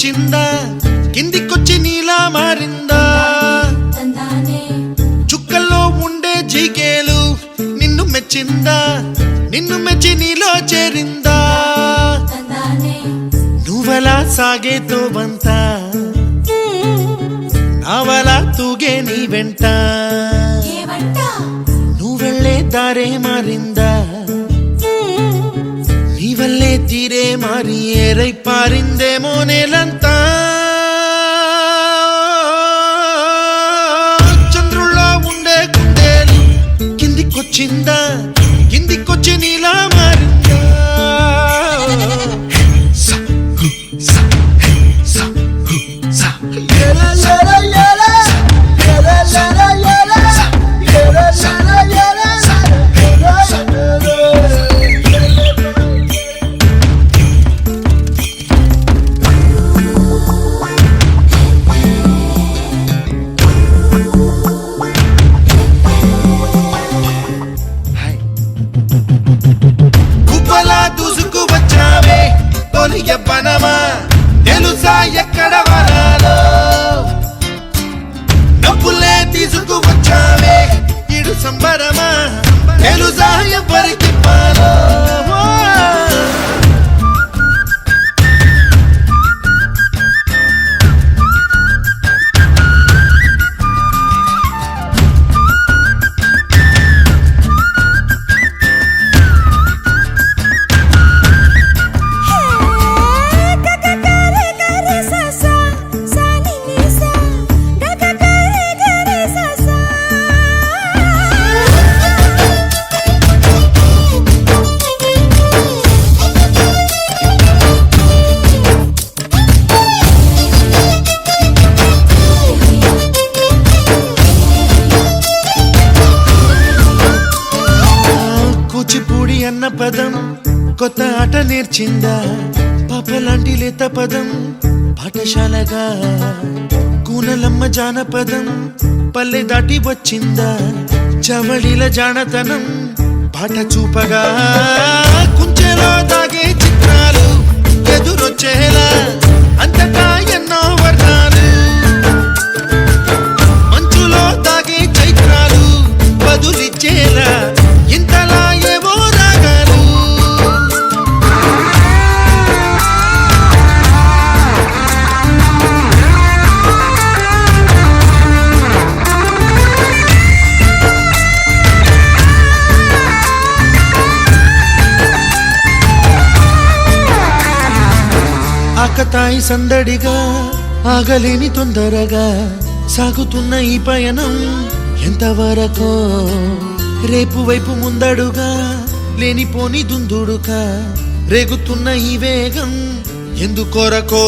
కిందికొచ్చిందా కిందికొచ్చి నీలా మారిందా చుక్కల్లో ఉండే జీకేలు నిన్ను మెచ్చిందా నిన్ను మెచ్చి నీలో చేరిందా నువ్వలా సాగేతో బంత నావలా తూగే నీ వెంట నువ్వెళ్ళే దారే మారిందా నీవల్లే తీరే మారి ఏరై పారిందేమో నేలంతా చంద్రుల్లో ఉండే కుందేలు కిందికొచ్చిందా కిందికొచ్చి నీలా మారిందా ఎవ్వనమా తెలుసా ఎక్కడ వరాలో డబ్బులే తీసుకువచ్చావే ఇడు సంబరమా తెలుసా ఎవరికి పాలో కూచిపూడి అన్న పదం కొత్త ఆట నేర్చిందా పాపలాంటి లేత పదం పాఠశాలగా కూనలమ్మ జానపదం పల్లె దాటి వచ్చిందా చవళిల జానతనం పాట చూపగా కుంచెలో దాగే చిత్రాలు ఎదురొచ్చేలా అంతటా ఎన్నో వర్ణాలు మంచులో దాగే చైత్రాలు బదులిచ్చేలా ఇంతలా ఏవో రాగాలు ఆకతాయి సందడిగా ఆగలేని తొందరగా సాగుతున్న ఈ పయనం ఎంతవరకో రేపు వైపు ముందడుగా లేనిపోని దుందుడుగా రేగుతున్న ఈ వేగం ఎందుకొరకో